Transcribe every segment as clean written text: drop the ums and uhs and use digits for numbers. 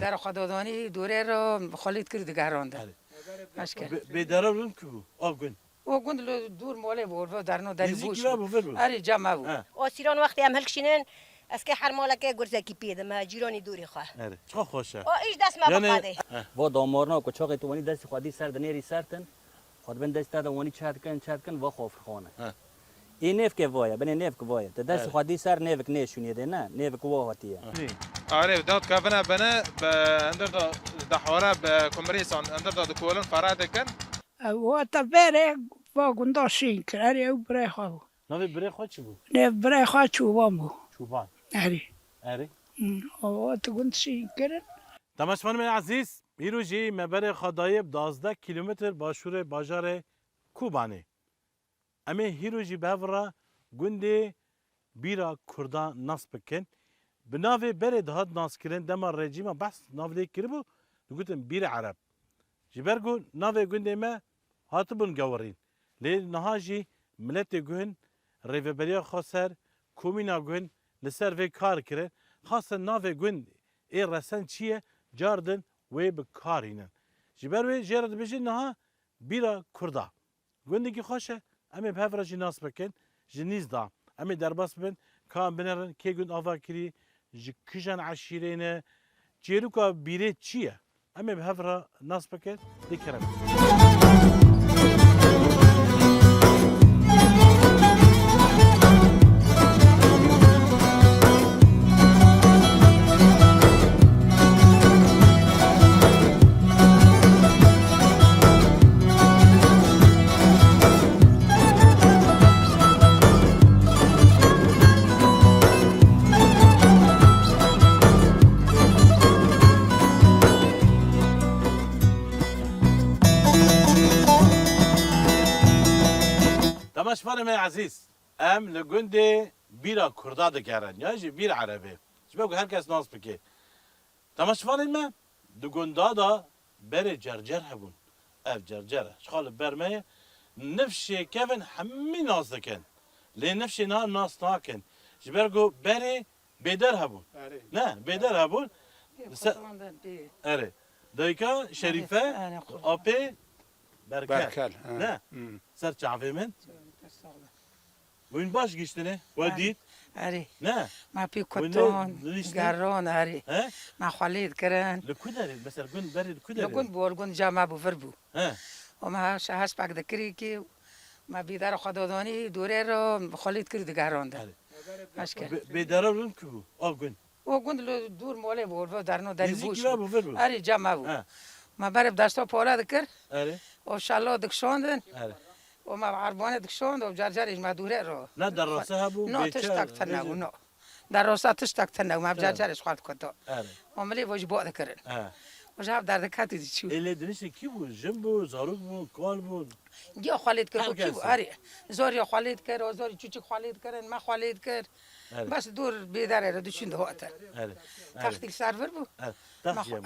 بیدار خدادانی دوره رو خالید کرد گراند مشکل بیدار بودن که بود آب گن او گند دور موله بود و در نو در بوش بود آره جمع بود آسیران وقتی هم هلکشینن از که هر مالک گرزکی پیده ما جیرانی دوری خواه آره چه خوشه ایش دست ما بخواده و دامارنا که چاقی تو ونی دست خودی سر دنیری سرتن خود بن دست داده ونی چهت کن و خوف خانه این نف که وایه بنی نف که وایه دست خودی سر نفک نشونیده نه نفک واهاتیه آره داد كافنا بنا اندر دحورا بكمريسون اندر داد كولن فراد كان و تبره با گنداشین کراری او برای خواه نوی بره خود چی بود نه برای خواه چوبان بود چوبان آره آره و تا گندشین کرن تماشاگران عزیز پیروزی مبر خدایب 12 کیلومتر باشور باجار کوبانه اما هیروجی بهورا گنده بیرا کردان نصب کن بناوی بره دهات ناس کرن دما رژیم بس ناوی کربو دوگتن بیر عرب جبرگو ناوی گنده ما هاتبون گورین لی نهاجی ملت گون ریوبریا خاصر کومینا گون لسر وی کار کرن خاصه ناوی گون ای رسن چیه جاردن وی بکارینن جبروی جرد بجی نها بیرا کردا گنده کی خوشه امی بهفر جی ناس بکن جنیز دا امی درباس بن کام بنرن کی گون آوا کری جی کجان عشیرینه جیروکا بیره چیه امی بهفر ناس بکن دیکرم تماشاگران عزیز ام لگنده بیرا کردا دکارن یا جی بیر عربی شباب هر کس ناس بکه تماشاگران ما دگندا دا بر جرجر هبون اف جرجره شخال برمه نفشی کفن همین ناس دکن لی نفشی ناس ناکن جبرگو بر بیدر هبون نه بیدر هبون اره دایکا شریفه آپی برکل نه سر چعفه من وين باش قشتني وديت آره نه ما پی کتون گران آره ما خالید کرن لكوداري بس الجون بري لكوداري لگون بورگون جمع بو فربو ها و ما شهاش پاک دکری که ما بیدار خدادانی دوره رو خالید کرد گران ده مشکل بيدارون كبو آگون او گند دور موله بود و در نو در بوش بو فربو آره جمع بو ما برب داشتا پولا دکر آره و شالله دکشاندن آره و ما عربانه دکشاند و جرجرش ما دوره رو نه در راسه هبو نه تشتاق تنو نه در راسه تشتاق تنو ما جرجرش خالد کتا آره و ملی وج بود کرن و جاب در دکاتی چی اللي دنيش كيبو جنبو زاروك بو كوال بو یا خالد کرد کی آره زوری خالد کرد و زوری چوچک خالد کرد ما خالد کرد بس دور بیداره رو دوشند هات آره تختی سرور بو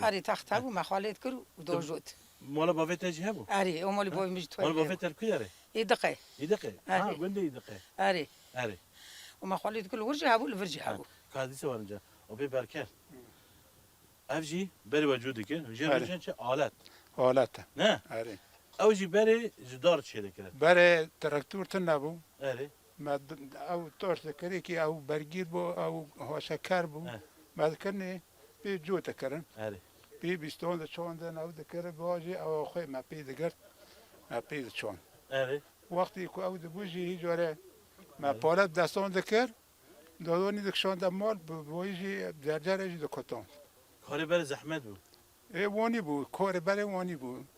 آره تخت بو ما خالد کرد و دو جود مولا بافيت اجي هبو آره او مالی بای میج توی مولا بافيت الكوداري يدقي يدقي قندي يدقي آره آره وما خالد كل ورجي هبو الورجي هبو كادي سوارنجا وبي بركال افجي بري وجودك جيرجن چه آلت نه آره اوجي بري جدار چه دکرد برای تراکتور تن نبود آره ما او تورس کردی که او برگیر بو او هوشکار بو ما کنی بی جو تکرن آره بی بیستون چون دن او دکر باجی او خوی ما پی دگرد ما پی چون آره وقتی که او دبوجی جوره ما پالت دستان دکر دادونی دکشان دمال بویجی درجه دکتون کاری بر زحمت بود ای وانی بود کار برای وانی بود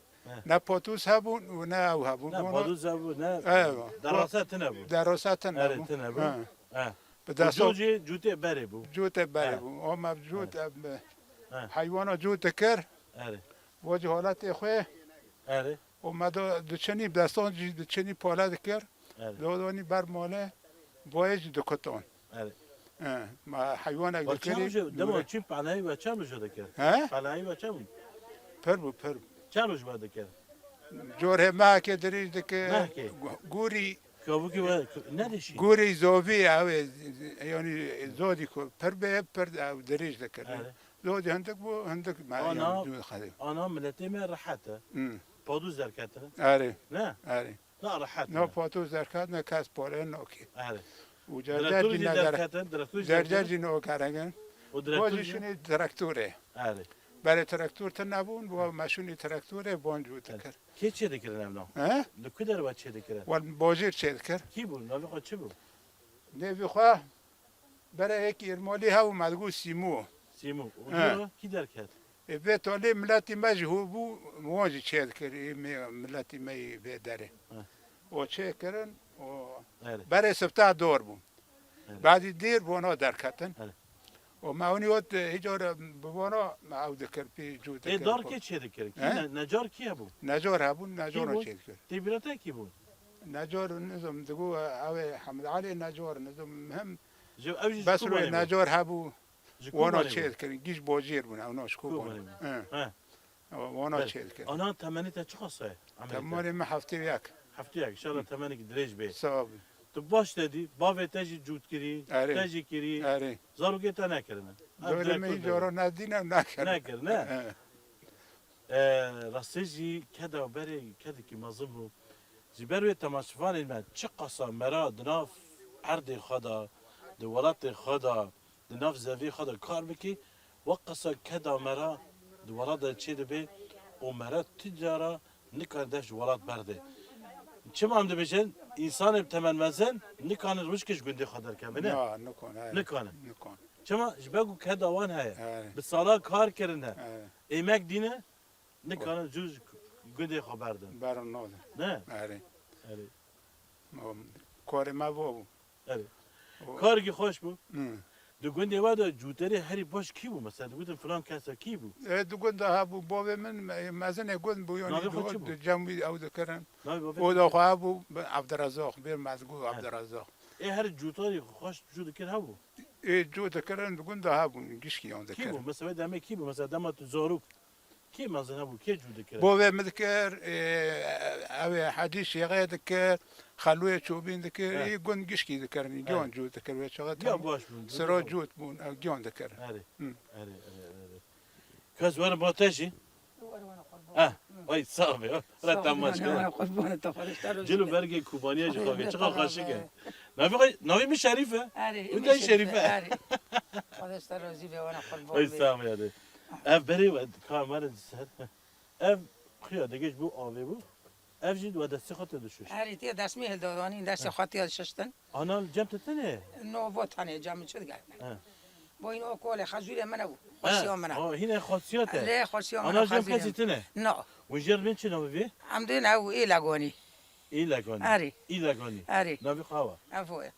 نه پاتوس هبون و نه او هبون نه پادوز بود نه دراسات نبود دراسات آره نبود نبود به دستان جوته بره بود جوت بره بود اما جوت حیوانا جوت کر آره واجه حالت خواه آره و ما دو چنی دستان دو چنی پالد کر دادانی بر ماله بایج دکتان آره ما حیوان اگر کری دم چی پناهی و چه میشد کرد پناهی و چه بود پر چه روش باید کرد جوره ما که دریج که گوری کابوکی و ندیشی گوری زوبی او یعنی زودی کو پر به پر او دریج دکر زودی هندک بو هندک ما یعنی خدی آنا ملتی من راحته پادوز درکته آره نه آره نه راحت نه پاتو زرکات نه کس پاره نوکی آره و درکتوری جرجی نداره درکته درکتوری جرجی نو کارگن و درکتوری بازیشونی تراکتوره آره برای تراکتور تا نبون و ماشونی تراکتوره بانجو تکر کی چه دکرن امنا ها لکو در و چه دکرن و بازیر چه کر کی بود ناوی خود چه بود نبی خواه برای یک ارمالی ها و مدگو سیمو سیمو اونجا کی درکت به تولی ملتی مجهو بو موجی چه کر ملتی می به داره و چه کرن و برای سبتا دور بون بعدی دیر بونا درکتن و معونی وقت هجار بوانا معود کر پی جوت ای دار کی چه دکرن کی نجار کی بود نجار هبون نجار چه کر تیبرته کی بود نجار نظام دگو او حمد علی نجار نظام مهم جو اوجی بس رو نجار هبو وانا چه چه کر گیش بوجیر بون اوناش کو بون وانا چه کر آنها تمنی تا چه خاصه تمام ما هفته یک هفته یک ان شاء الله تمنی که دریج به صاحب تو باش دادی باوی تجی جود کری تجی کری آره زارو که تا نکردن دور می جورا ندینم نکرد نکرد نه راستجی کدا بری کدا کی مزبو زبروی تماشفان من چه قصه مرا دناف عرض خدا دولت خدا دناف زوی خدا کار بکی وقصه کدا مرا دولت چه دبی و مرا تجارا نکردش ولات برده چه مهم بشن انسان تمن مزن نکانه روش کش گنده خدر کنه نه نکنه چما جبگو که دوان هست به سالا کار کرنه ایمک دینه نکانه جوز گنده خبر دن برام ناده نه آره کار ما بود آره کاری خوش بود دو گنده وادا جوتری هری باش کی بود مثلا بودن فلان کسا کی بود دو گنده ها بود باب من مزن گند بود یعنی دو جمعی او دکرن او دو خواه بود عبدالرزاق بیر مزگو عبدالرزاق ای هر جوتاری خوش جود کر ها بود ای جو دکرن دو گنده ها بود گیشکی آن دکرن کی بود مثلا دمه کی بود مثلا دمه تو زاروک کی مزن بود کی جود کر باب مذکر او حدیث یقه دکر خلوی چوبین دکر ای گند گیشکی دکرن گیان جو دکر و چقدر سرا جوت بون او گیان دکر آره کاز وانا باتشی وای صافي لا تماش جلو برگه کوبانیه جخواه چقدر قشنگه ناوی می شریفه؟ اون دای شریفه خودش راضی به وانا قربان وای صافي یاده اف بری و کامر سر اف خیا دگهش بو آوه بو اف جید و دستی خاطر دشوش تی دست میهل دادانی دست خاطی ششتن آنال جمع تتنه نو وطنه جمع شد گردن با این اوکول خجوری منه بود خاصیان منه هنا خاصیاته لا خاصیان آنال جمع کسی تنه نه وجر من چه نوی عمدن او ای لگانی ای لگانی آره ای لگانی آره نوی خواهد افوه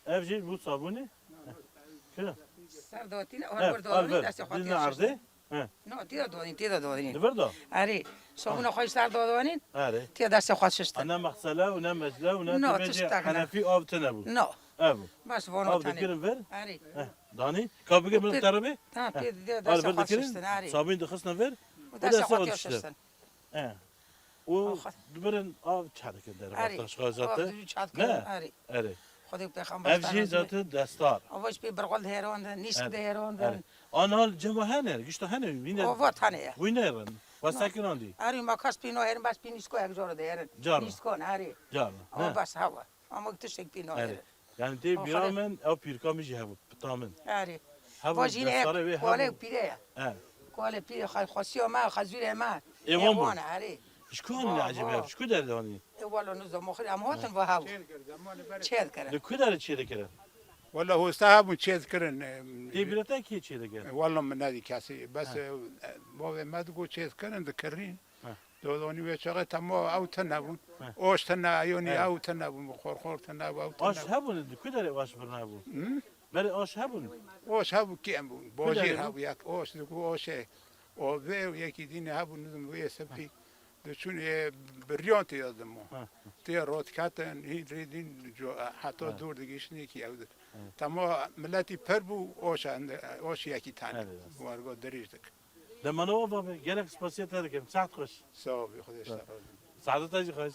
اف جید بود صابونه کلا سرداتین آن برداری دست خاطی عرضه نه تیدا دادین نبردا آره صابون خواهی سر دادین آره تیدا دست خواهد ششتن انا مغسله و نه مجله و نه نه تبجه تشتغل حنفی آب تنبو نه ابو بس وانا آب تنه دکرم ور آره دانی که بگه من تربه تا تیدا آره دست ور خواهد دکرم ششتن آره صابین دخستن ور دست خواهد ششتن و برن آب چهره که در وقتش خواهزاته نه آره خودی پیغمبر افجی ذات دستار آواش پی برقل هیراندن نیست هیراندن آنها جمع هنر گشت هنر وینر آوا تنه وینرن و سکناندی آره ما کاس پینو هرن بس پینیس کو یک جور دهرن نیست کن آره جان آوا بس هوا اما تشک پینو هرن یعنی تی بیرامن او پیرکا میجی هوا تامن آره هوا واجین کوله پیره کوله پیره خاصی ما خزویر ما ایوان آره شكون عجبها شكون دار هوني والله نزو مخري امواتن وهاو چه کرد لكو دار چه كده والله هو صاحب چه کرن دي بلتا كي چه كده والله من نادي کسی بس بابا ما دگو چه کرن دکرین دودانی و چقدر تمام او تنبون اوش تنایونی او تنبون خور تنبون او آش هبون لكو دار واش برنابو بله آش هبون اوش هبو کیم بون بازیر هبو یک اوش دگو اوشه او و یکی دین هبو نزم و سپی چون بریان تیادم ما تیا رات کاتن هی ریدین جو حتی دور دیگهش نیکی اوده تمام ملتی پر بو اوش یکی تن وارگو دریج دک لما نوضع جالك سباسيات هذا كم ساعة خوش صافي خدش سعادت تاجي خوش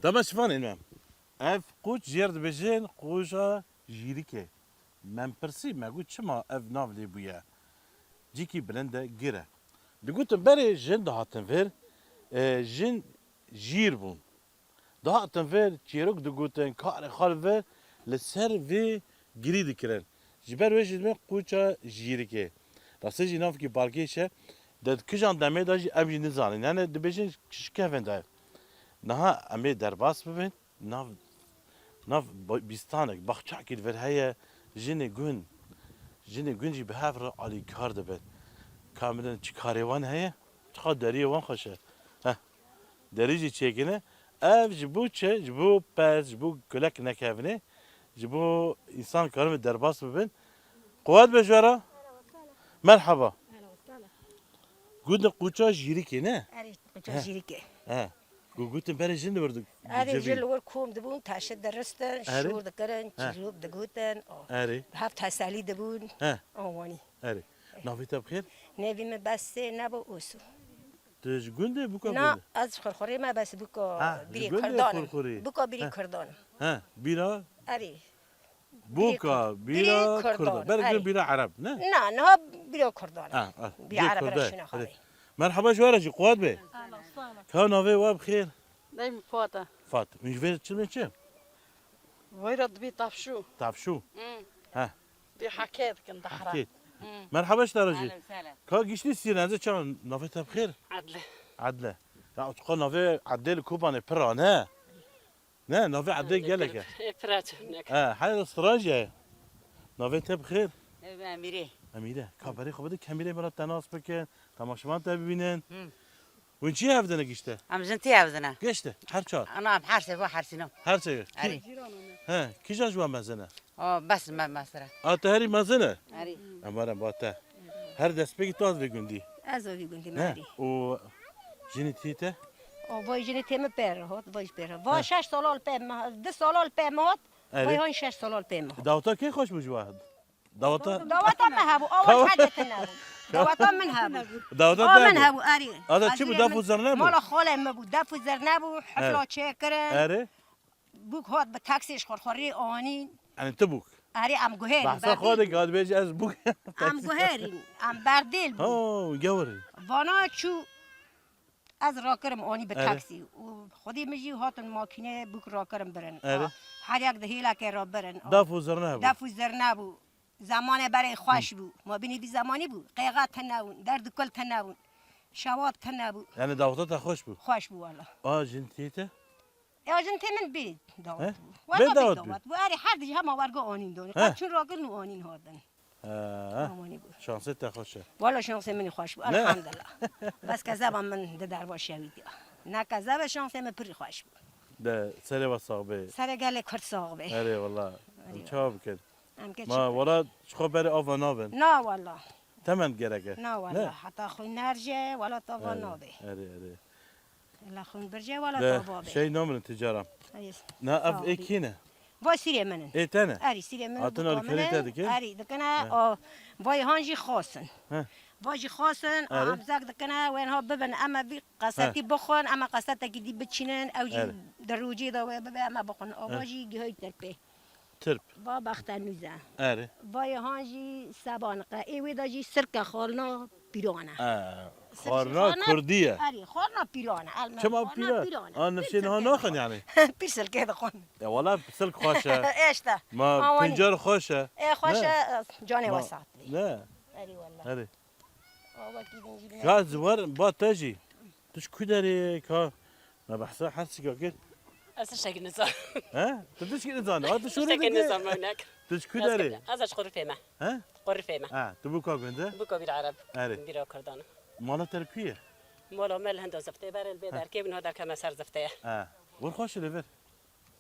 طبعا شوفان المهم اف قوش جيرد بجين قوشا جيريكي من برسي ما قلت شما اف نافلي بويا جيكي بلندا جيرا دقوت بري جن ده هاتنفير جن جير بون ده هاتنفير تشيروك دقوتن كار خالفه لسر في جريد كرن جبر وجد من قوشا جيريكي راسجي ناف كي بالكيشه دد كجان دمه داجي ابي نزانين يعني دبجين كيفن داير نها امي درباس ببین ناف بیستانک بخشک کید ور هیا جن جی به هفر علی کار دبن کاملا چیکاریوان هیا چقدر دریوان خوشه ها دریجی چیکنه اف جبو چه جبو پس جبو کلک نکهونه جبو انسان کارم درباس ببین قوات بجورا مرحبا گود قوچا جیری کی نه اری قوچا جیری که ها گوگوتن برای جن بردو اری جل ور کوم دبون تاشه درستن شور دکرن چیروب دگوتن اری هفت تسلی دبون آوانی اری نافیت بخیر نبی من بس نبا اوسو تج گنده بکا نه از خورخوری ما بس بکا بیری کردان بکا بیری کردان ها بیرا اری بوكا بيرا كردان برجع بيرا عرب نه بيرا كردان بيرا عرب رشنا خالي مرحبا شوارجي قواد بي كان نوفي واب خير دايما فاطة فات مش فير تشل من شو ويرد بي طفشو تعرف ها دي حكيت كنت حكيت مرحبا شوارجي كان جيشني سير هذا كان نوفي بخير عدله لا تقول نوفي عدل كوبان بران ها نه نوفي عدل قالك حال استراليا نوفي بخير اميره كبري خو بده كاميرا مرا تناس بكن تماشامان ببینن وين چی هفدنه گشته ام زنتي هفدنه گشته هر چهار انا بحرسه و حرسينم هر چه اري ها کی جا جوا مزنه بس ما مثلا تهري مزنه اري امره باته هر دست بگی تاز بگوندی از بگوندی ماری و جنی تیته وای جنی تیم پر هات وای پر وای 6 سال پم 2 سال پم هات وای هان 6 سال پم داوتا کی خوش بجواهد داوتا ما هبو اول حاجه تناول دواتا من هبو داوتا من هبو اري هذا چی بود دافو زرنه بود مال خاله ما بود دافو زرنه بود حفله چکرن اره بوک هات به تاکسیش خورخوری آنی يعني تبوك اري ام گوهر بحثا خودك قاعد بيجي از بوك ام گوهرین ام بردیل بود جوري وانا چو از راکرم آنی به تاکسی و خودی میجی هاتن ماکینه بوک راکرم برن هر یک دهیلا که را برن دافو زرنه بود دافو زرنه بود زمان برای خوش بود ما بینی بی زمانی بود قیقات تناون درد کل تناون شواد تناون يعني داوتا خوش بود خوش بود والله جنتيته جنت من بيت داوت بيت داوت واري حد هم ورقه آنین دونی چون راگل نو آنین هادن شانست خوشه والله شانس منی خوش بود الحمدلله بس کذبم من در باشید نه کذب شانس من پری خوش بود ده سری و صاحبه سری گله کرد صاحبه اره والله چاب کرد ما ورا چخو بره آوا نابن نه والله تمن گرگه نه والله حتی خوی نرجه ولا تاوا نابه اره لا خون برجه ولا تاوا به شيء نوع من التجاره نه اف اكينه وای سیره منن ای تنه اری سیره منن اتنا الكريتا دكه اری دکنه وای هانجی خاصن واجی خاصن امزاق دکنه وین ها ببن اما بی قصتی بخون اما قصتی که دی بچینن او جی دروجی دا و ببه اما بخون واجی گهی ترپه ترپ با بختنوزه اره وای هانجی سبانقه ایوی دا جی سرکه خالنا پیرانه خارنا كرديه اري خارنا بيرانه كما بيران نفسي ها ناخن يعني بيرسل كده خون يا والله بسلك خوشه ايش ده ما بنجر خوشه ايه خوشه جاني وسط لا اري والله اري والله كده نجيب كا زوار با تجي تش كدري كا ما بحسها حسك كده أسرشك النظام ها تدش كده نظام هذا شو أسرشك النظام هناك تش كدري هذا شقر فيما ها قر فيما تبوكا كنده بوكا بالعرب اري بيرا كردان مالا تربيه مالا مال هندو زفتة بار البيت أركب من هذا كما صار زفتة وين خوش ليفر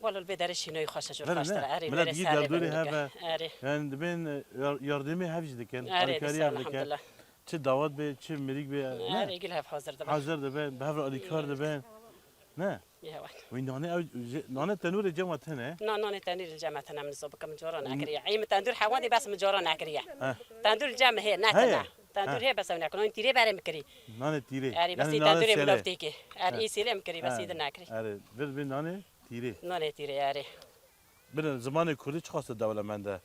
والله البدر شنو خوش شو بله خوش نه. ترى اري بله بري دیگه سالي دردوری بنوكا هفه اري یعنی دبین یاردمی هفیش دکن اري آلیکاری بس هف الحمد دکن لله چه دعوت به چه مریک به نه اري قلها بحاضر دبا حاضر دبین به هفر آلیکار دبین نه يا وقت وی نانه او نانه تنور جمعت هنه نان تندور الجامعة أنا من الصبح كم جوران أكريا عيم تندور حوادي بس من جوران أكريا تندور الجامعة هي ناتنا تندور هي بس وناكل وين تيري بارم كري نانه تیره أري بس تندور بلوفتيكي أري سيلم كري بس يدنا أكري آره بر نانه تیره نان تيري أري بر زمان کردی چه خواست دولمنده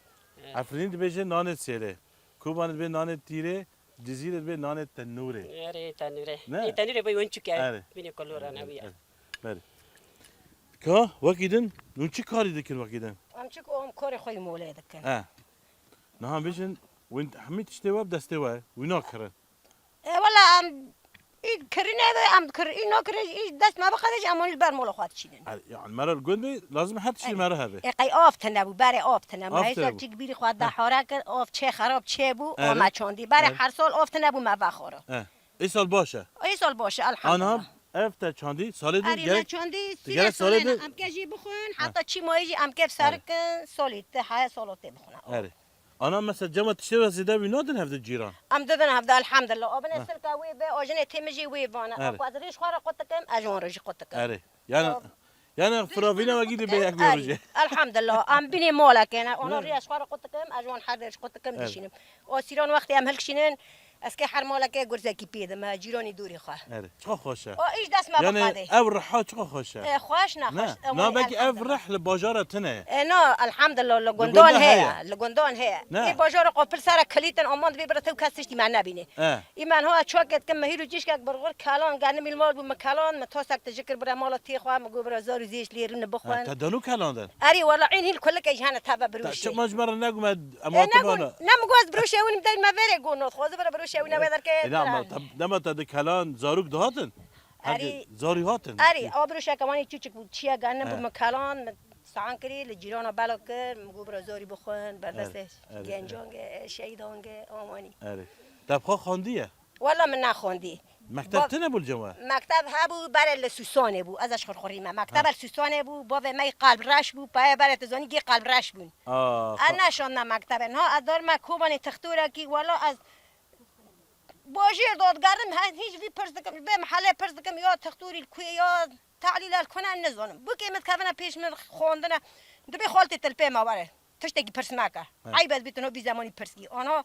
افرین بیشه نانه سیره کوبان به نانه تیره جزیره به نانه تنوره أري تندور نه. أي تندور بيوين شكاي آره. بيني كلورا أنا ويا بله که وکیدن نون چی کاری دکن وکیدن ام چک ام کار خوی موله دکن نه هم بیشن وین همه تشتوا بدستوا وینا کرن والله ام این کرینه ام کر اینا کر دست ما بخدش امون بر مولا خاطر چیدن يعني مرة الجندي لازم حد شيء مرة هذا اقای آف تنبو برای آف تنبو آف هی سال تنبو. چیک بیری خواهد ده حاره کرد آف چه خراب چه بو آره. آمد چاندی برای آره. هر سال آف تنبو ما بخوره اي سال باشه ای سال باشه الحمدلله انا افتا چاندي سال دي اری جرك چاندی دیگه سال سال ده- ام کجی بخون حتی چی مایجی ام کف سرکن سالی ته های سالوته بخونه اري انا مثلا جمع تشتري زيدا بينادن هذا الجيران ام دادن هفته الحمدلله آبن سلکا وی به آجن تیمجی وی وانه آره. اخو از ریش خواره قطع کم اجوان ریش قطع کم اري يعني فراوينا وقيدي بيك بيروجي الحمدلله ام بینی مالا کنه اونا نه. ریش خواره قطع کم اجوان هر ریش قطع کم آره. دشینم آسیران وقتی ام هلکشینن از که هر مالا که گرزکی پیده ما جیرانی دوری خواه اري شو خوشه ایش دست ما يعني بخواده او رحات شو خوشه خوش نه خوش نا باقي او رح لباجارة تنه نه الحمدلله لگندان لگندان هيا هيا. لگندان هيا نه. ای باجار قپل سر کلیتن آماند بی برات کسش تی من نبینه اه ای من ها چوکت کم مهیرو جیش که برغور کلان گرنه میل مال بو مکلان متاسک تجکر برا مالا تی خوا مگو برا زارو زیش لیرون بخون تدانو كلاندن اری والله عین هیل کل که جهان تبا بروشه شو مجبر نقوم نگو اماتمانا نمگو از بروشه اون بدین ما وره گونو خوازه برا بروشه اون بدر که نعم لما تد كلان زاروك دهاتن اري زاري هاتن اری آبروشه کمانی چوچک بود چیا گرنه بود اه. مکلان سعان کری لجیران بلا کر مگو برا زاری بخون بر دستش اره. گنجانگه شهیدانگه آمانی اري تبخا خانديه والله من نخوندی مكتب تنبو الجماعة مکتب هبو برای لسوسانه بو ازش خورخوریم مکتب لسوسانه بو با می قلب رش بو پای برای تزانی گی قلب رش بون انا شون مکتب نه ادار ما کوبانی تختوره کی والا از باجی دادگرم هیچ وی پرس دکم به محله پرس دکم یا تختوری کوی یا تعلیل کنن نزانم بو که متکونه پیش من خوندن دبی خالت تلپه ما بره تشتگی پرس مکه عیب از بیتنو بی زمانی پرسی آنها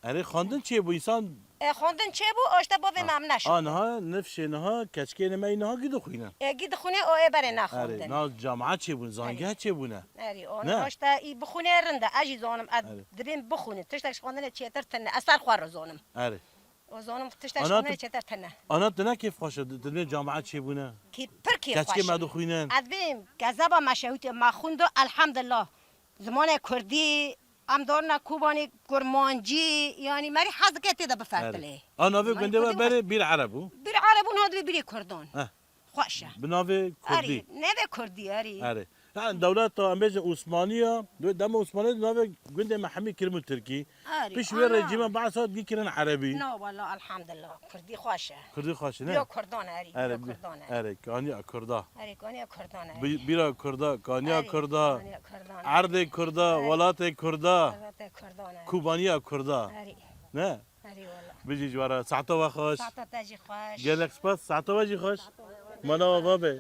اري خاندن چه بو انسان خوندن چه بو آشتا با به مم نشد آنها نفش نها کچکه نما اینها گیدو خوینه گید خونه اوه بره اري نخوندن نا جامعه چه بون زانگه چه بونه اری نه. آن آشتا ای بخونه رنده اجی زانم اره. دبیم بخونه تشتگش خوندن چیتر تنه اثر خوار زانم اري و زانم تشتگش آنا خوندن ت- چیتر تنه انا دنا کیف خوشه دنیا جامعه چه بونه کی پر کی کچکه خوش مدو خوینن ادبیم گزبا مشهوت ما خوندو الحمدلله زمان کردی ام دارنا کوبانی گرمانجی یعنی مری حظ که تیدا بفرتله انا في من گنده کردی بره بیر عربو بیر عربون هاد بری کردان اه. خوشه بناوی اری کردی نه به کردی اری اره يعني دولت امبيج عثمانيه دم عثمانيه ناوي گنده محمی کلمه ترکی اری پیش وی رژیم بعد ساعت گیکرن عربی نه والله الحمدلله کردی خوشه کردی خوشه بیا نه کردان اری اره بیا کردان اری اره کانیا کردا اری کانی کردان اری بیرا کردا کانیا اری، کردا کانی کردان عرض کردا ولات کردا البته کردان اری کوبانیا کردا اری نه اری والله بيجي جوارا ساعته وخوش ساعت تاجی خوش جالك سباس ساعته واجي خوش مانا بابا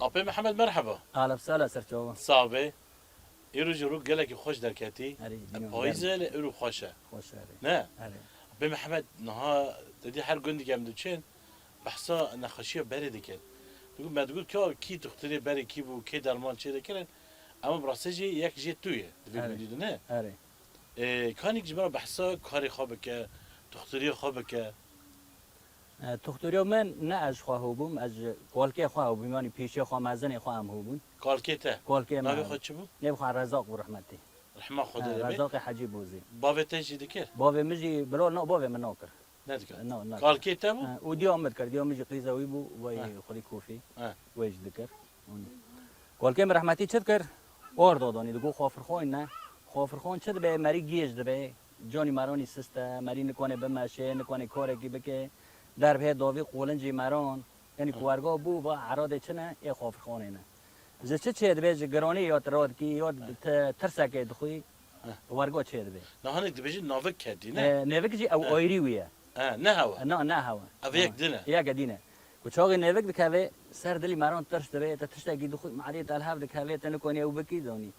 أبي محمد مرحبا اهلا وسهلا سرچاوا صعبه ایرو جرو گلک خوش درکتی اری پاییزه ایرو خوشه خوش اری نه اری به محمد نها دادی هر گندی که چین بحثا نخاشی بری دکن بگو ما تقول کی تختری بری کی بو کی درمان چه دکن اما براسجی یک جی تویه آره. بگو نه اری کانی که جبرا بحثا کاری خوابه که تختری خوابه که تختوریو من نه از خواه بوم از کالکه خواه بوم یعنی پیشی خواه مزن خواه هم بوم کالکیته کالکه ناوی من خود چی بود؟ نبخواه رزاق و رحمتی رحمه خدا دبی رزاق حجی بوزی باوته چی دکر؟ بابا مجی بلو نه بابا من ناکر نه دکر نه کالکیته بود؟ و دی آمد کرد دی مجی قیزه وی بو وی خودی کوفی ویش دکر کالکه من رحمتی چه دکر؟ آر دادانی دگو خافرخوان نه خافرخوان چه دبی مری گیج دبی جانی مرانی سسته مری نکنه بمشه نکنه کاری کی بکه در به داوی قولنجی مران یعنی کوارگا بو و عراده چنه ای خافرخانه نه زه چه دبی گرانی یاد راد کی یاد ترسکه دخوی وارگا چه دبی نه هنگ دبیجی ناوک کردی نه؟ نوک جی او آیری ویه نه هوا نه هوا او یک دینه یک دینه وچاقی نوک دکاوه سر دلی مران ترس دبی تا تشتگی دخوی معلی تلهف دکاوه تنکنی او بکی دانی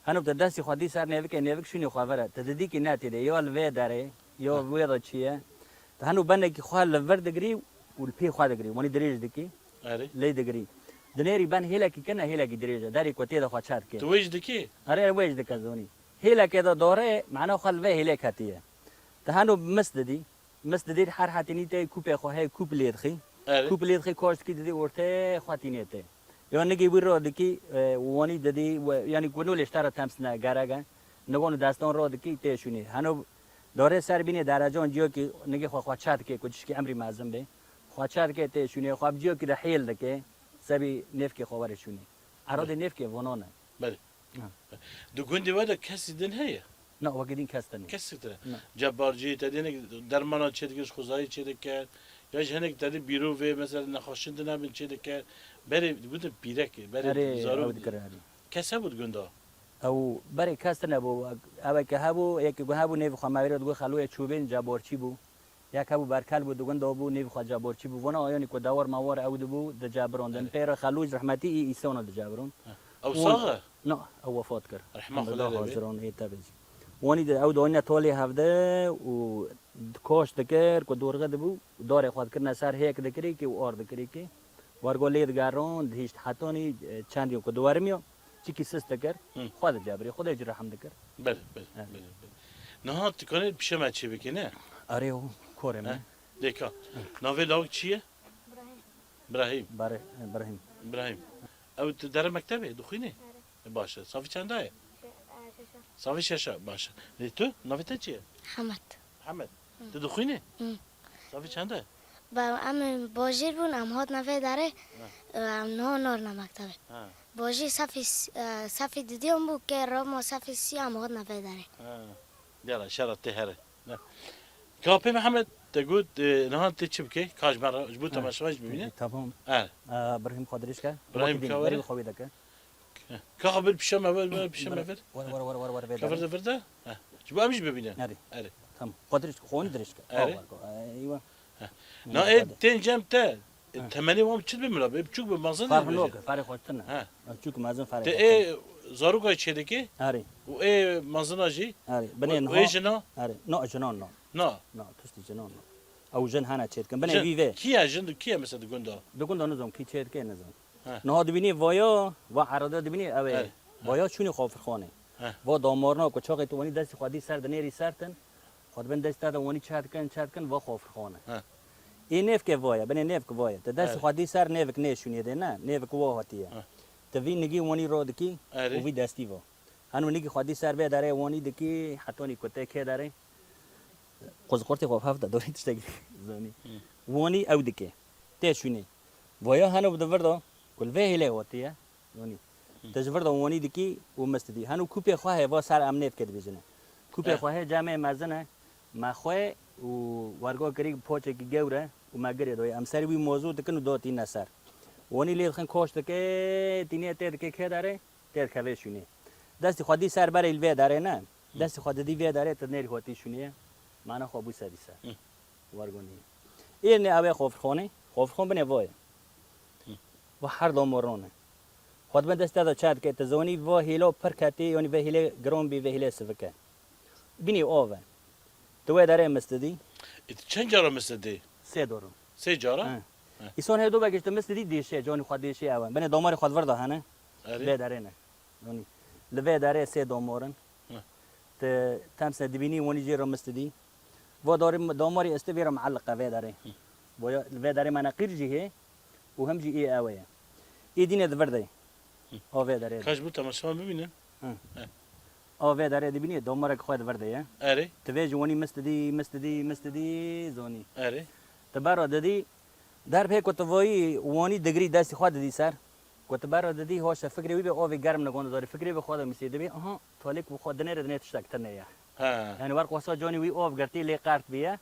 هنوز دستی خودی سر نوک شونی خواهره تدیدی کی نتیده یا الوی داره یا ویدا چیه هنو بنده کی خواه لور دگری و الپی خواه دگری وانی دریج دکی آره لی دگری دنیری بن هیلا کی کنه هیلا کی دریجه داری کوتی دا خواه چاد کی تو ویج دکی؟ آره ویج دکه زونی هیلا کی دا داره معنا خواه لوی هیلا کتیه هنو مسددی هر حتینی تی کوپ خواه کوپ لید خی کوپ لید خی کارش کی دادی ورته خواتینه ته یا نگی بیرو دکی وانی دادی یعنی کنول اشترا تمس نه گرگه نگون دستان را دکی تیشونی هنو داره سر بینه درجه اونجا که نگه خواه چاد که کچش که امری معظم به خواه چاد که تیشونی خواه بجیو که رحیل دکه سبی نف که خواه شونی عراده نف که ونانه بله دو گوندی وادا کسی دن هیه؟ نه وقتی کستنی کسی تره جبارجی تدینه درمانا چه دیگه خوزایی چه دیگه یا جهنگ تدی بیرو و مثلا نخوشنده نبین چه دیگه بری بودن بیرکی بری زارو کسی بود گوندا او برای کس نبود اولی که هبو یکی گوه هبو نیو خواه مویرد گوه خلوی چوبین جبارچی بود یک هبو برکل بود دوگن دابو نیو خواه جبارچی بود ونا آیانی که داور موار او دبو د جبران دن پیر خلوج رحمتی ای ایسان د جبران او ساغه نه او وفات کرد رحمه خدا حاضران ای تبجی وانی د او داینه تولی هفته و کاش دکر که دورغه دبو داره خواد کرد سر هیک دکری که و آر دکری که وارگو لید گران دهیشت حتانی چندی که دوارمیو چی کی سست دکر خود جبری خود اجرا هم دکر بله نه تکنه پیش من چی بکنه آره او کارم دیکا ناوی لاغ چیه ابراهیم ابراهیم او در مکتبه دخینه باشه صافی چنده صافی شش باشه تو ناوی تا چیه حمد تو دخینه صافی چنده با ام باجیر بون ام هات نفه داره ام نور نمکتبه باجی صفی دیدیم بود که ما صفی سی هم هات نفه داره يلا شرط تهري كابي محمد تقول نهان تشي بكي كاج مرة جبوتها ما شواج ببينه تمام ابراهيم خضريش كان ابراهيم كاوري خوي دكا كابل بشمه بشمه فر ور كفر فرده جبوا مش ببينه اري تمام خضريش خون دريش ايوه نا ايه تين جمته تمني وام تشد بمرا بچوك بمازن فارق خوتنا چوك مازن فارق ايه زاروگای چیدکی؟ آره. و ای مازناجی؟ آره. بني و ای جنا؟ آره. نه جنان نه. نه تشتی جنان. او جن هانا چید کن بني ویوه. کیه جن کیه مثلا دگوندا؟ دگوندا نزم کی چید که نزم. نه دبینی وایا و عراده دبینی اوه وایا چونی خافر خانه. و دامارنا که چاقی تو ونی دستی خودی سر دنیری سرتن خود بن دست داد ونی چاد کن و خافر خانه. این نف که وایا بني نف که وایا دست خودی سر نف نشونی ده نه نف که واه هاتیه. توی نگی وانی رو دکی و وی دستی و هنو نگی خودی سر به داره وانی دکی حتی نیکوته که داره قز خورتی خواب هفته دوری تشتگی زنی وانی او دکی تشونی ویا هنو بدوردا کل وی هلی واتیه وانی تجوردا وانی دکی و مستدی هنو کوپی خواه و سر امنیت کرد بیزنه کوپی خواه جامع مزنه ما خواه و ورگا کری پوچه کی گوره و مگری دوی امسری وی موضوع دکنو دو تین نصر ونی لید خن کوشت که تینه تر که داره تر خواه شونی دستی خودی سر برای الوی داره نه دستی خودی وی داره تا نری خودی شونیه معنا خوابو سری سر ورگونی این اوه خوفرخانه بنه وای و هر دو مرونه خود من دست داد چاد که تزونی و هیلو پر کتی یعنی و هیله گرام بی و هیله سفکه بینی آوه تو داره مستدی چند جارا مستدی 3 دورم 3 جارا ایشون هدو بگیشت مثل دیشه جانی خود دیشه اول بنه دامار خود ورده هنه به داره نه یعنی لبه داره 3 دامارن تمس دبینی ونی جیرا مثل دی و داره داماری استویرا معلقه به داره بويا الفي داري ما نقير جي هي وهم جي اي اويا اي دينه دفردي او في داري خش بو تماشا ببینن او في داري دي بني دومرك خو دفردي اره تفيج وني مستدي زوني اره تبارو ددي در به کوتوی وانی دگری دستی خود دی سر کوت بارو ددی هوش فکری وی به او گرم نگون داری فکری به خود میسی دبی آها تولیک خود نره دنه تشتک تنه یا یعنی ورق وسا جونی وی او گرتی لی قارت بیا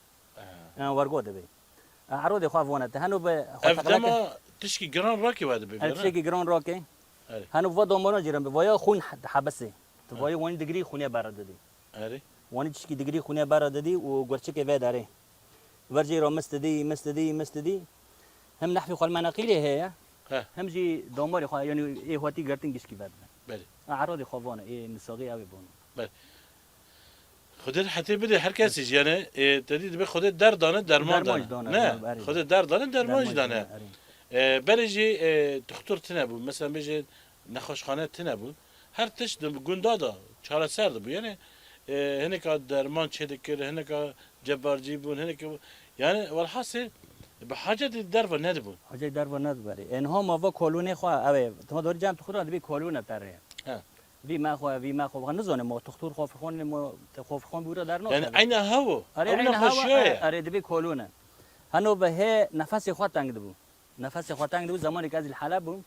ورگو دبی عرود خو وانه هنو به افدما تشکی گران راکی واده ببینه تشکی گران راکی هنو و دومونو جرم به ویا خون حبسه تو وای وانی دگری خونه بار ددی اره وانی تشکی دگری خونه بار ددی و گرچه که و داره ورجی رو مستدی هم نحفي خال مناقيل هي هم جي دوماري خا يعني ايه هوتي قرتين كيش كيف بله اعراضي خوفونه ايه نساقي قوي بون بله خودت حتى بده هر کسی یعنی تدید به خودت در دانه درمان دانه نه خودت در دانه درمانش دانه برجی دکتر تنبود مثلا بجی نخوشخانه تنبود هر تش گندادا چهار سرد بود یعنی هنک درمان چه دکر هنک جبارجی بود هنک یعنی والحاصل بحاجة الدرب ندبون. حاجة الدرب ندبري. إن هم ما كولونه خوا أبي تما دور جام تخطر هذا بي كولونه ترى. بي ما خوا نزونه ما تخطر خوف خون ما خوف خون بورا در نو. يعني عين هوا. عين هوا. أريد بي كولونه. هنو به نفس خوا تانگ دبو. نفس خوا تانگ دبو زمانی که از الحلب بو.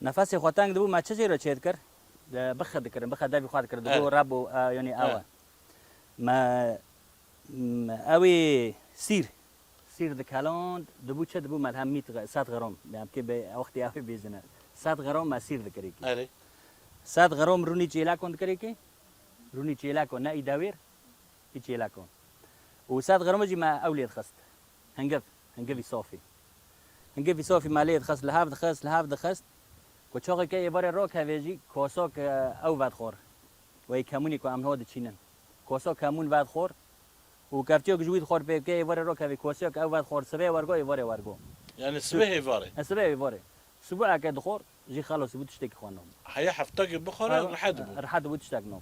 نفس خوا تانگ دبو ما چه رو چید کر؟ بخد کردم بخد دبی خواهد کرد دبو ربو يعني أوا. ما أوي سير دكالون دبو چه دبو ملهم 100 غرام يعني که به وقتی آفی بیزنه 100 غرام ما سير دکری کی آره 100 غرام رونی چیلا کن دکری کی رونی چیلا کن نه ایداویر ای چیلا کن و 100 غرام جی ما اولید خست هنگفی صافی مالید خست لحاف خست کو چاقی که یه بار راک هویجی کوساک او ود خور و ای کمونی کو امنها دچینن کوساک کمون ود خور و کفتیو جوید خور به که واره رو که کوسیو که اول خور سبه ورگو يعني سبه واره سبه واره سبوع که دخور جي خلاص بود تشتكي خونم حيا حفتاك بخورة رحد بود تشتكنم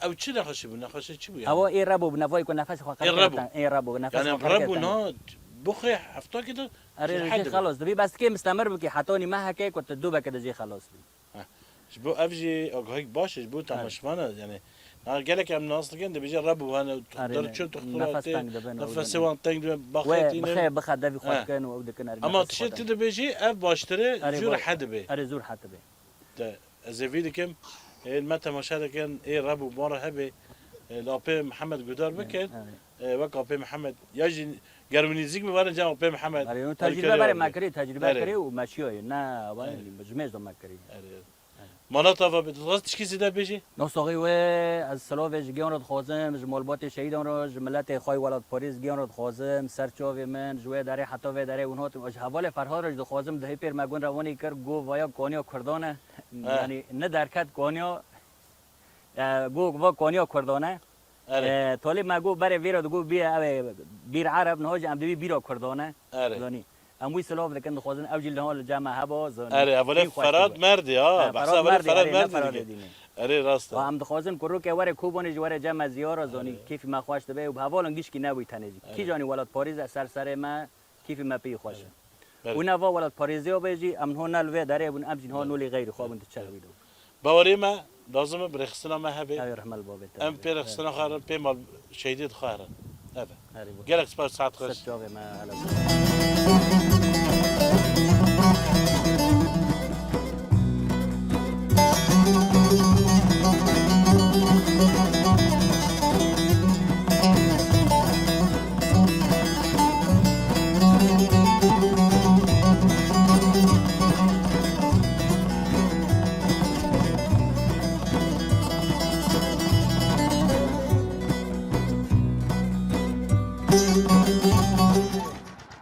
او چه نخوشی بود نخوشی چی بود او ای ربو بنفای کو نفس خو ای ربو نفس يعني ربو نه بخي حفتاك ده اره جي خلاص دبي بس که مستمر بکی حتونی ما هکه کو تدوبه که جي خلاص شبو افجي اگهی باشه شبو تماشمانه يعني قالك ام ناصر كان بيجي رب وانا تقدر شو تختار نفس وان تنج باخاتين بخد دبي خد كان و كان اما تشت بيجي اف باشتري زور حد بي اري زور حد بي ده زفيد كم المتى مشاهده كان ايه رب مره هبه لابي محمد قدار بكن وقع بي محمد يجي قرمنيزيك ببارن جام بي محمد تجربه بري ما كري تجربه كري وماشيو نا وين مجمع ما كري مناطق بتغطي تشكي ده بيجي نصاغي و از سلاوج گیان خوازم جمالبات شهیدان را جملت خای ولاد پاریس گیان خوازم سرچاو من جوه داره حتی و داره اونها تو حواله فرهاد را خوازم ده پیر مگون روانی کر گو وایا کانیا کردانه یعنی نه درکت کانیا گو وا کانیا کردانه طالب مگو بره ویرا گو بیر عرب نهاج ام دی بیرا کردانه یعنی اموی سلاف دکن خوازن اوجی لها جمع هوا زن اره اول فراد مردی بحث اول فراد مردی اره راسته هم خوازن کرو که وره کوبانی جواره جمع زیارا زانی کیف ما خواشته به و حوالن گیش کی نبوی تنجی کی جانی ولاد پاریز سر ما کیف ما پی خوشه و نوا ولاد پاریزی بهجی ام هو نلوه داره بون امجین ها نولی غیر خوابن تچلویدو باوری ما لازم برخصنا ما هبه رحمه الله ام برخصنا خارن بي مال شهيدت خارن هذا قالك سبار ساعات خوش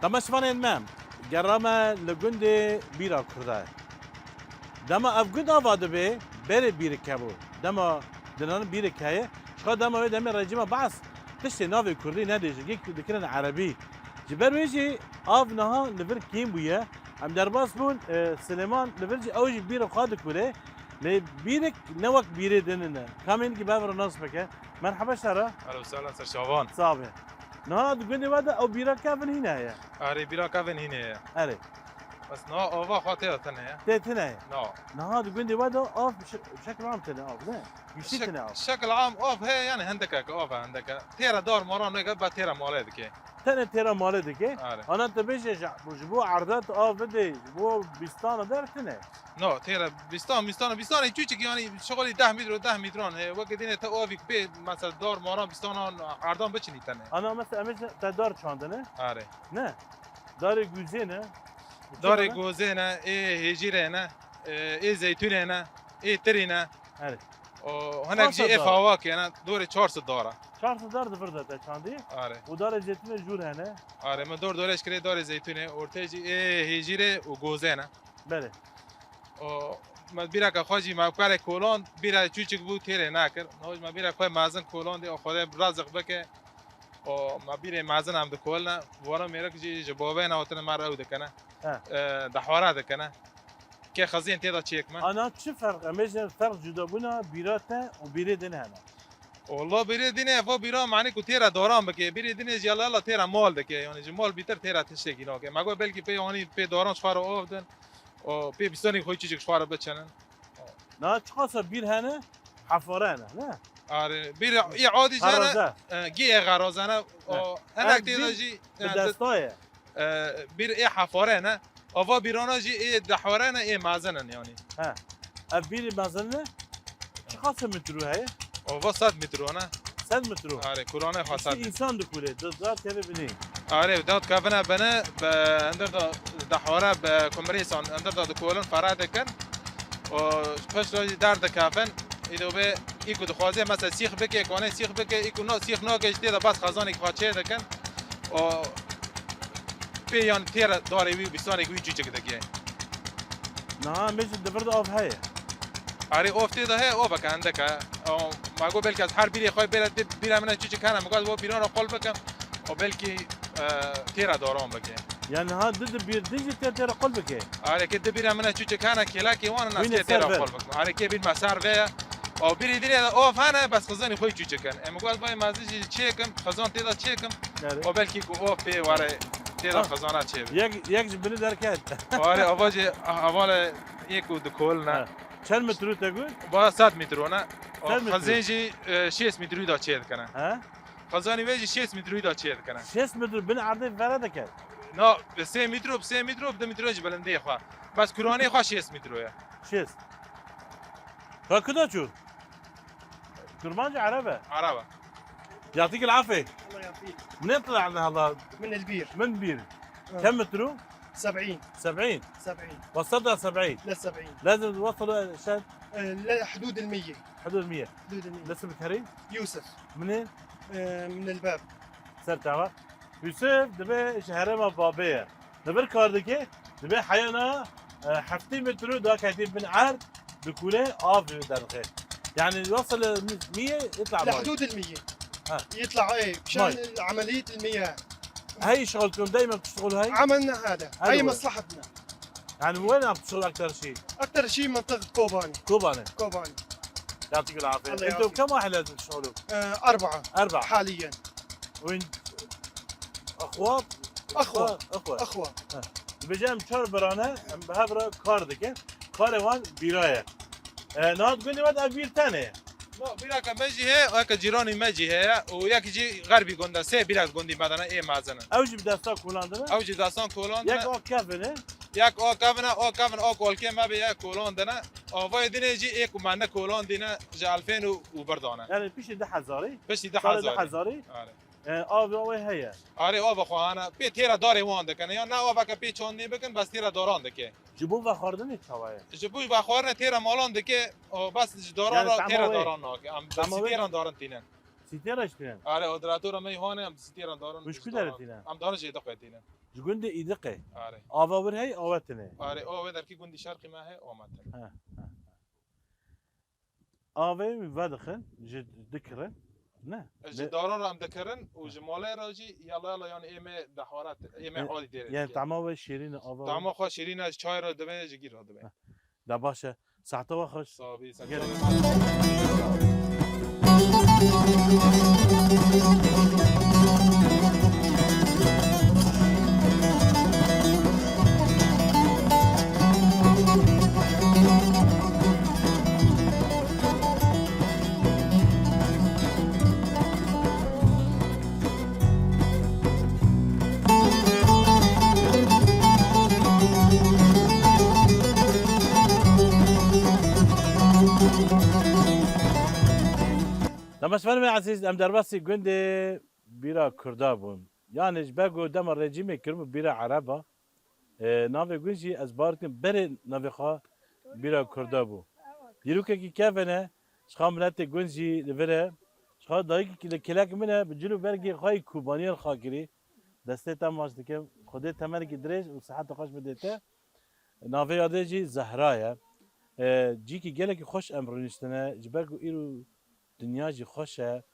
تماشفان المام جرامه لجندي بيرا كرده دما افجد آواده به بره بير كابو دما دنان بير كايه شخص دما دما رجيم بعض تشتي نافي كردي نديش جيك دكرن عربي جبر ويجي آف نها لفر كيم بويا ام درباس بون سليمان لفرجي اوجي بير خادك بله لبيرك نوك بير دننا كامين كي بابر ناس بك مرحبا شرا اهلا وسهلا سر شعبان صافي نه گوندی وده او بیرا کافن هینه یا آره بیرا کافن هینه آره بس نه آوا خاطر تنه تنه نه نه گوندی وده آف بشكل عام تنه آف نه يشتي تنه آف بشكل عام اوف هي يعني عندك اوف عندك تيرا دور مرة نقبل تيرا مولدك تنه تيرا مالدك آره انا انت بيجي جبو عرضات آف بدي جبو بيستان دار تنه نو تيرا بيستان يجوك يعني شغلي 10 متر و10 متران هي وقت دينا تا اوفيك بي مثلا دور مرة بيستان عرضان بچني تنه انا مثلا امش تدار چاندنه آره نه دار گوزینه دار گوزینه ای هجیرینه ای زیتونینه ای ترینه آره و هناك جي اف هواك يعني دور 400 داره 400 دار دفرده تا چاندی آره و دار زيتون جور هنه آره من دورش كده دور زيتونه ورتجي ايه هجيره وجوزينه بله و ما بيرا كخاجي ما كاره كولون بيرا چوچك بو تيره ناكر نوج ما بيرا كوي مازن كولون دي خدا رازق بك و ما بيرا مازن هم دكولنا ورا ميرك جي جبوبنا وتن مره او دكنا دحوارا دكنا كي خزين تيدا تشيك ما انا چه فرق امش فرق جدا بونا بیراته و بیره دین هنه والله بيري دينه فو بيرا معني كو تيرا دوران بك بيري دينه يلا يلا تيرا مال دك يعني جمال بيتر تيرا تشتكي نوك ما قول بلكي بي يعني بي دوران شفار اوفدن او بي بيستاني خوي چيچك شفار بچنن نه چقاسه بیر هنه حفارانه نه آره بير اي عادي جانا جي غرازانه انا تيدا جي دستايه بير اي حفارانه او بيرانا جي اي دحورانه اي مازنن يعني ها ابيري مازنه چقاسه مترو هي او 100 متر انا 100 مترو آره کورانه خاصه انسان دکوله دزار تره بنی آره داد کافنا بنا اندر دحوره به کمریسان اندر دکولن فراد کن و پس راجی درد کافن ایدو به ایکو دخوازه مثلا سیخ بکه کنه سیخ بکه ایکو نه سیخ نه گشته دا بس خزانی خاچه دکن و بیان تیر داره وی بسانی کوی چیچه دگه نه مش دبرد آف هي آره افتی ده او بک عندك ما گو بلکه از هر بیری خوای بیره من چیچه کنه مگه و بیرون رو قلب بکم و بلکه تیر دارم بکه يعني ها ضد بير ديجي تيرا قلبك آره که دبیره من چیچه کنه کلاکی وانا ناس که تیر قلب بکم آره که بین مسار ویا او بیری دیره اوف هنه بس خزانی خوی چیچه کنه مگه باید مازیجی چیکم خزان تیدا چیکم و بلکه کو اوف بی واره تیدا خزانه چی یک جبني دركات آره اواجه اول یکو دکول نه چند متر تقول؟ با 100 متر نه خزانجی 6 متر دا چید کنه ها خزانی ویجی 6 متر دا چید کنه 6 متر بين عرض فرده كات نه به 3 متر به 3 متر به 2 متر بلنده خو بس کرانه خو 6 متر 6 فكذا شو كرمانجي عربه يعطيك العافيه الله يعافيك منين طلعنا هذا؟ من البير من بير كم مترو؟ 70 70 70 وصلنا 70 ل 70 لازم توصلوا شد حدود ال 100 حدود 100 حدود ال 100 لسه بتهرين؟ يوسف منين؟ من الباب سر تعرف؟ يوسف دبي شهرما بابيه دبر كاردكي دبي حيانا حفتي مترو دا كاتب من عرض بكوله آف درخه يعني يوصل 100 يطلع لحدود ال 100 يطلع ايه مشان عمليه المياه هاي شغلكم دائما بتشتغلوا هاي؟ عملنا هذا هاي مصلحتنا يعني وين عم تشتغلوا اكثر شيء؟ اكثر شيء منطقه كوباني كوباني يعطيك العافيه انتم كم واحد لازم تشتغلوا؟ 4 حاليا وين اخوه بجام چهار برانه بهبره کار دکه کار وان بیرایه نه تقولي واد ابير ثاني لا بيراك مجي هي وهيك جيراني مجي هي وياك جي غربي قندا سي بيراك قندي بدنا ايه مازنا اوجي بداستا كولاندنا اوجي داستان كولاندنا ياك او كافن ياك او كافن او كول كي ما بيا كولاندنا او فاي دينا جي ايه كمان كولاندنا جا 2000 وبردانا يعني بيش ده حزاري بيش ده حزاري آوی هیا. آره آب خواهانه پی تیرا داری وانده کنه یا نه آب که پی چوندی بکن بس تیرا دارانده که. جبو و خاردنی چوایه. جبو و خاردن تیرا مالانده که بس داران را تیرا داران نه ام بس تیرا دارن تینن. تیراش تینن. آره ادراتور میهانه ام تیرا دارن. مشکل داره تینن. ام دارن جیدا خواهد تینن. جگونده ایدقه. آره. آواور هی آوتنه. آره آوه در کی گوندی شرقی ما هی آمده. آوه می‌ودخن جد ذکرن. نه داران رو هم دکرن و جماله راجی یالا یعنی ایمه دحوارات ایمه عادی دیره یعنی طعمه شیرین آوا طعمه خوش شیرین از چای را دبه جگیر را دبه ده باشه ساعته خوش صابی تماشفرمي عزيز ام درباسي گوندي بيرا كردا بون يعني جباگو دم الرجيم كرم بيرا عربا نافي گونجي از باركن بري نافي خا بيرا كردا بو ديروكا كي كافنا شخا ملات گونجي لفره شخا دايك كلاك منها بجلو برگي خاي كوباني الخاكري دسته تام واش دكم خودي تمر كي دريج وصحه خوش بديته نافي ادجي زهرايا جي كي گلك خوش امرونشتنه جباگو ايرو دنیا جی خوشه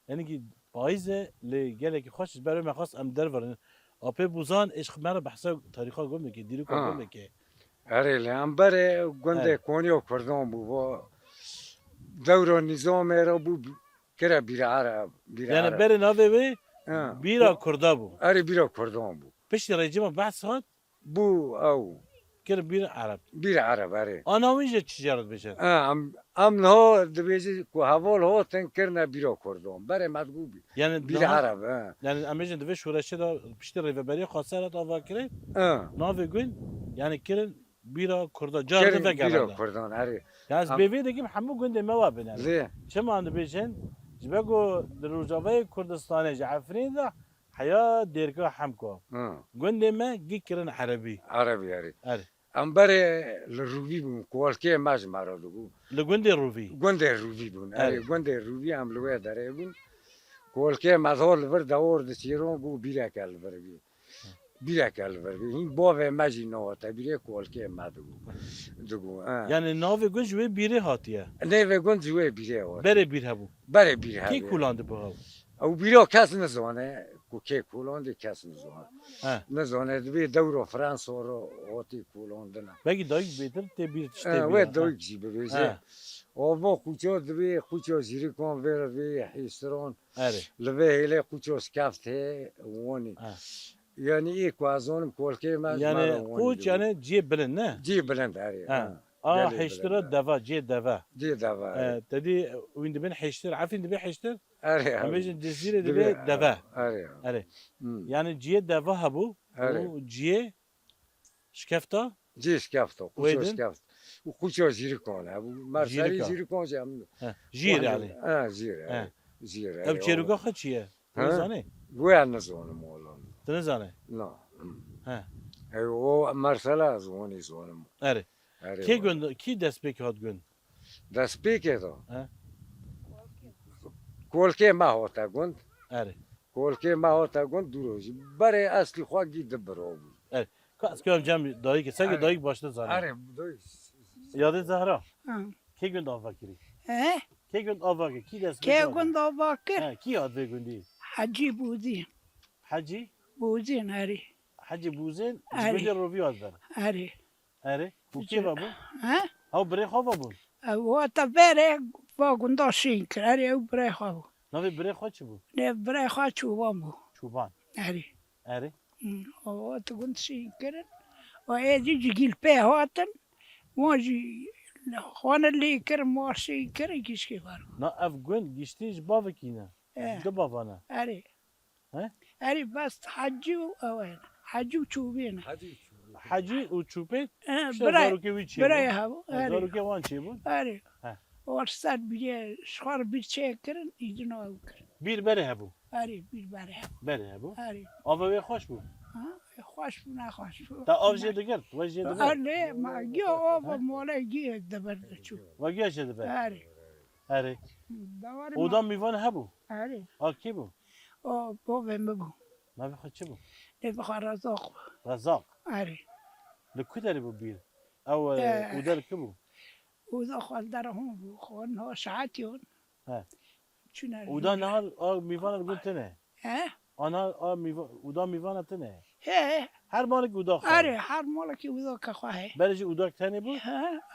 یعنی که پاییزه لگله که خوشش برای من خواست ام در ورن آپی بوزان عشق مرا بحثا تاریخا گم که دیرو که گم که اره لام بره گنده کونیو کردم بو دور نظام را بو کرا بیرا عرب یعنی بره ناوی بی بیرا کردا بو اره بیرا کردم بو پشت رژیم بحث هات بو او كر بير عرب بير عرب أري أنا ويجي تجارة بيشر أم نها دبيجي كهوال هو تنكرنا بيرا كردون بري مدقوبي يعني بير عرب يعني أميجن دبيش ورشة دا بيشتر ريفبري خاصة تافا كري نافي قين يعني كرن بيرا كردون جار دفع بيرا كردون أري يعني بيفي دقيم حمو قين دي موابن يعني ليه شما عند بيجن جباقو دروجاوي كردستاني جعفرين دا حياة ديركا حمكو قين دي ما جي كرن عربي عربي أري ام بري للروبي بون كوالكي ماج مارادو لغوندي روبي غوندي روبي بون اي غوندي روبي ام لوي داري بون كوالكي مازور لفر داور دسيرون بو بيلا كال بربي بيلا كال بربي هين بوفي ماجي نو تبيري كوالكي مادو دغو يعني نوفي گون جوي بيري هاتيه نيفي گون جوي بيري هو بري بير هبو بري بير هبو كي كولاند بو او بيرو كاس نزونه كوكي كولاند كاس نزونه نزونه دبي دورو فرنسا رو اوتي كولاندنا باقي دايك بيتر تي بير تشتي وي دايك جي بيجي او بو كوچو دبي كوچو زيري كون فير في حيسترون لبي هيله كوچو سكافته وني يعني ايه كوازون كولكي ما يعني كوچ يعني جيب بلند نه جيب بلند اري حيشتر دفا جي دفا جي دفا تدي وين دبن حيشتر عارفين دبي حيشتر اري اميجن الجزيره دبي دفا اري يعني جي دفا هبو وجي شكفتا جي شكفتا كوچو شكفتا وكوچو زيري كون ابو مرسالي زيري كون جام جير يعني جير جير اب چيروگا خچيه تنزانه وين نزونه مولون تنزانه لا هو مرسلا زوني زونم اري كي گون كي دسبيك هات گون دسبيك تو كولكي ما هوتا گون اري كولكي ما هوتا گون دروج بري اصلي خواجي دبرو اري كاس كم جام دايك ساق دايك باشتا زانه اري دايك ياد زهرا كي گون دافا كري كي گون دافا كي دسبيك كي گون دافا كر كي هات گوندي حجي بوزين حجي بوزين اري حجي بوزين جبدي الروفيو هذا اري وكيف ابو او بري خوف ابو هو تبري فوق ندوشين كراري او بري خوف نبي بري خوف شبو نه بري خوف شوبان بو شوبان اري هو تقول شين كرن ويجي جيل بيه هاتن واجي خوان اللي كرم واشي كرن كيش كيفار نا افغان جيشتيش بافكينا ده بافانا اري بس حجي اوين حجي وشوبين حجي وشوبين براي هابو زاروكي وان شيبون اري ورستاد بيجي شخار بيتشكرن يجنو اوكر بير بري هابو اري بير بري هابو اري اوفا خوش بو خوش بو نه خوش بو تا اوف جي دغر وجي دغر اري ما جو اوفا مولا جي دبر شو وجي شي دبر اري داور ودام ميوان هابو اري كي بو او بو ما بخد شبو نبخ رزاق اري لكدر بو بير او ودار كبو وذا خال درهم بو خون هو ساعتيون ودا نهار ميوان قلت نه انا ميوان ودا ميوان تنه هر مالك ودا خال اري هر مالك ودا كخواه برجي ودا تاني بو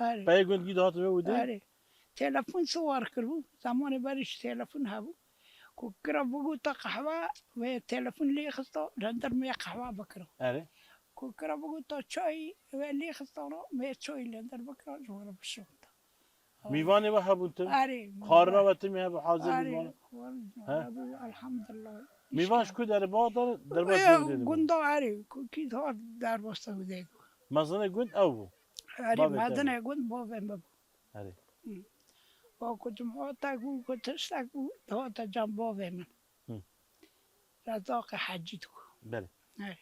اري باي قلت جي دات ودا اري تلفون صور كربو زمان برش تلفون هبو كوكرا بقول قهوة والتلفون اللي خسته لندر مية قهوة بكره اري كوكرا بقول شاي واللي خسته مية شاي لندر بكره جوار بشوفه ميواني وهبونتم اري خارنا وتمي هب حاضر ميوان الحمد لله ميوان شكو در بادر در بادر گندا اري كي دار در باسته بده مزنه گند او اري مدنه گند بابم بابا اري و کدوم هاتا گو کتشتا گو هاتا جنب باوه من رزاق حجی تو بله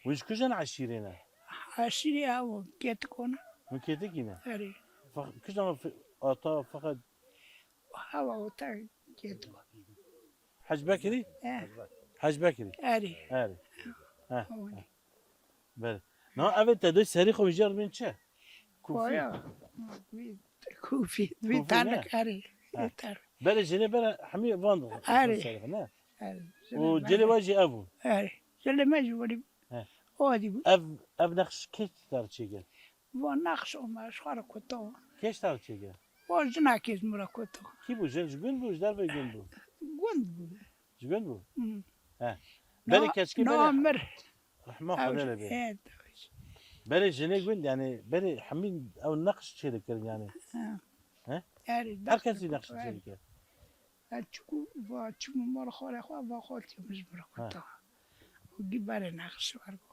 وش کجان عشیرینه عشیری او کت کنه مکیده کینه آره کجان آتا فقط هوا تا کت حج بکری حج بکری آره آره بله نه اول تدوی سری خوش جار بین چه کوفی کوفی بی تنک آره بله جنه بله همه وان آره نه و جلی واجی ابو آره جلی مجبوری آدی بود اف نقش کش دار چیگر و نقش اومش خارق کتا کش دار چیگر و جناکیز مرا کتا کی بود جگون بود در به گون بود گوند بود جگون بود بله کشکی بله نامر رحمه خدا لبه بله جنه گوند یعنی بله همین او نقش چی دکر یعنی هر کسی نقش چی دکر چکو و چکو مال خاله خواه و خالتی مجبور کتا و گی بره نقش ورگو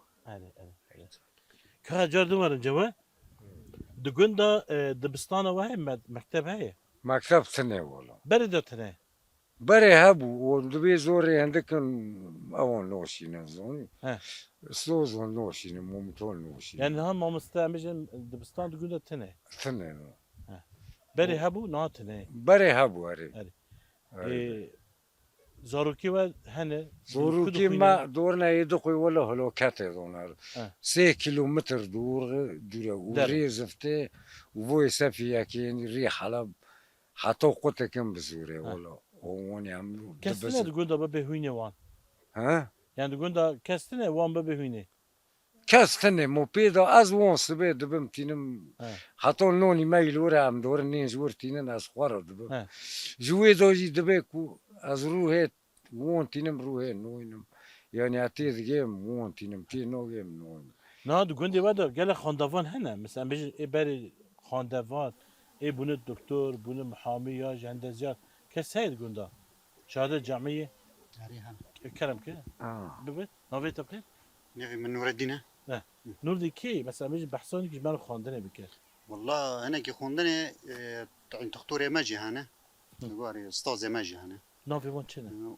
که جار دومارن جوا دگون دا دبستان و هم مکتب هایی مکتب تنه والا بله دو تنه بره هبو و دبی زوری هندکن اوان نوشینه زونی سوزون نوشینه ممتون نوشینه یعنی هم ما مستعمجن دبستان دگون دا تنه تنه بله هبو نه تنه بره هبو آره زاروکی و هنه زاروکی ما دور نه یدقی ولا هلوکته دونر 3 کیلومتر دوره وری زفته و وی سفیه که ری حلب حتی قطع کم بزوره ولا اونی هم کسی دگون دا بهوینه وان ها یعنی دگون دا کسی نه وان بهوینه کستنه مو پیدا از وان سبه دبم تینم حتی نونی میلوره هم دور نینج ور تینن از خواره دبم جوی داجی دبه کو از روحه وان تینم روحه نوینم یعنی اتی دیگه وان تینم تی نوگم نوینم نه دگون دی ودا گله خاندوان هنه مثلا بیش بر خاندوان بونه دکتر بونه محامی یا جندزیات کسی هست دگون دا شهاده جامعه کرم که ببین نوی تبخیر نوی من نور الدینه نه نور دی کی مثلا میشه بحثانی که من خواندنه بکر والله انا کی خوندنه عند دكتور ماجي هنا نقاري استاذ ماجي هنا نافي وان چنه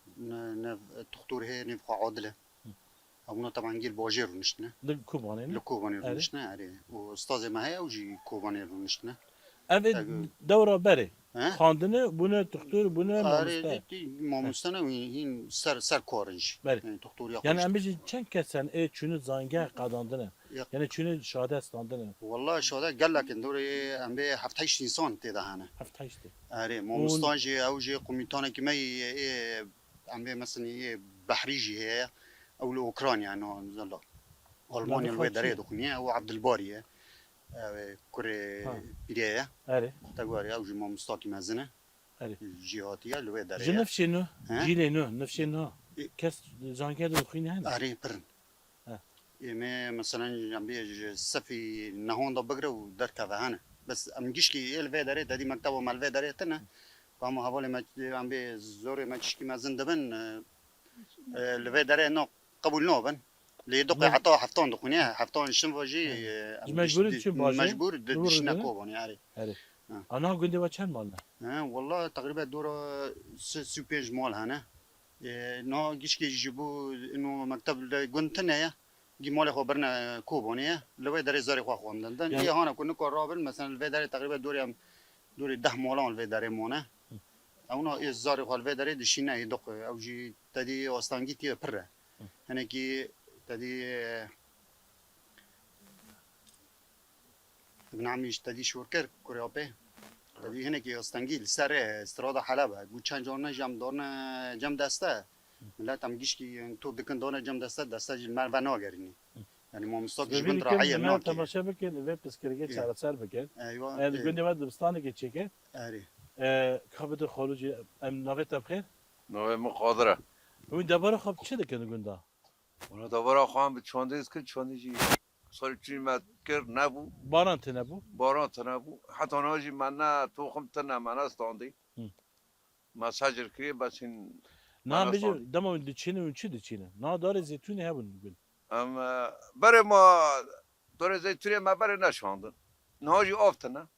دكتور هي نفقع عادله أبونا طبعا جيل باجر ونشتنا لكوباني لكوباني ونشتنا عليه واستاذ ما هي وجي كوباني ونشتنا أبد دورة بري خاندنه بونه دكتور بونه ماموستانه وين سر كورنج يعني دكتور يعني أم بيجي كم كسن شنو زانجة قاداندنه يعني شنو شهادة استاندنه والله شهادة قال لك دوري أم بي حفتهش إنسان تدا هنا حفتهش أري ماموستان جي أو جي قوميتانا كما أم بي مثلا بحريجي هي أو الأوكرانيا يعني نزل ألمانيا الويدرية دخنيا أو عبد الباري كوري بيريا تقولي أو جماعة مستاكي مزنة جهاتية الويدرية جنف شنو جيلينو نفس شنو كاس زانكير دخيني هنا أري برن ما مثلا عم بيجي سفي نهون ضبقرة ودركة هنا بس أم جيشكي الويدرية تدي مكتبه مع الويدرية تنا فهم هبالي ما عم بي زوري ما تشكي مزن دبن الويدرية نو قبول نوبن اللي دقي عطاه حفتون دقنيها حفتون شنفوجي مجبور دشنا كوبون يعني انا قلت له كم مالنا والله تقريبا دوره سوبيج مال هنا نو جيش يجيبوا انه مكتب قنتنا يا جي مال خبرنا كوبونيه لو يدري زاري خو خوندن هي هنا كنا قرابل مثلا الفيداري تقريبا دوري 10 مولان الفيداري مونه او نو الزاري خو الفيداري دشينا يدق او جي تدي واستانجي تي بره هنا كي تدي ابن عمي تدي شوركر كوريابي تدي هنا كي استنجيل سر استرادا حلبة قلت چند جانا جم دارنا جم دسته لا تمگیش کی تو دکن دارنا جم دسته جل و ناگرینی يعني ما مستقبل بنت راعية ناكي تماشا بكن ويب بسكريت شعر سر بكن ايوه قلنا بعد دبستانك تشيكه اري خبط خالوجي ام نافت بخير نوع مقادره وين دبر خب چه دكن گندا اونا دبر خواهم به چونده است که چونده جی سال چی مکر نبو باران تنبو حتی ناجی من نه توخم تنه من استاندی مساجر کری بس این نه بیچاره دما دچینه اون چی دچینه نه داره زیتونی هبون میگن اما برای ما داره زیتونی ما برای نشاندن ناجی آفتنه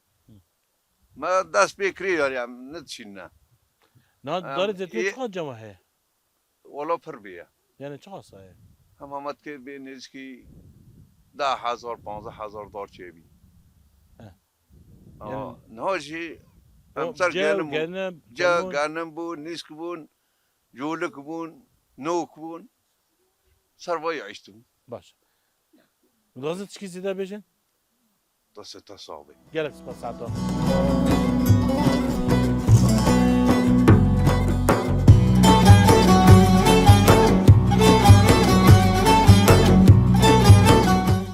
ما دست بکری داریم ندشینه نه داری زیتون چقدر جمع هست؟ ولا پر بیه یعنی چقدر سایه؟ هم آمد که به نزدیکی 10,000 15,000 دار چه بی نه جی همسر گرنم بود نیسک بود جولک بود نوک بود سروای عشتون باشه مدازت چکی زیده بیشن؟ دست تصابه گلک سپاس عطا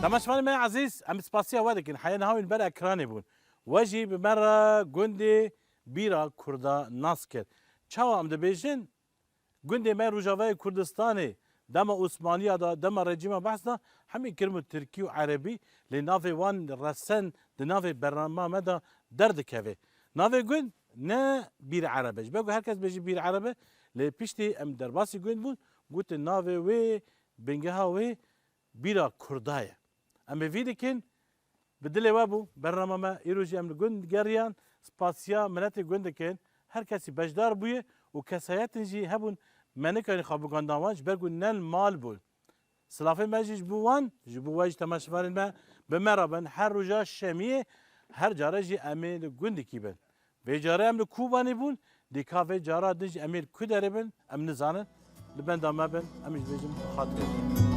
تماشاً من عزيز ام سباسيا ودك حياة نهاوي البلد اكراني بون وجي بمرة جندي بيرا كردا ناسكر چاو ام دبيجن جندي ما روجاوي كردستاني دما عثمانية دا دما رجيم بحثنا همي كلمة تركي وعربي لنافي وان رسن لنافي برنامج مدى درد كافي نافي جند نا بير عربي بقول هركز بيجي بير عربي لبيشتي ام درباسي جند بون قلت نافي وي بنجها وي بيرا كردايا ام فيديكن بدل وابو برنامج ايروجي ام جند جريان سباسيا منات جند كان هر کسی بجدار بویه و کسایت جی هبون منکاری خواب گنداوانش برگو نل مال بود سلافه مجیج بوان جبو واج تماشفارن ما بمرابن هر رجا شمیه هر جاره جی امیر گند کی بن به جاره ام کوبانی بون دی کافه جاره دنج امیر کدره بن ام نزانن لبن دام بن امش بجم خاطر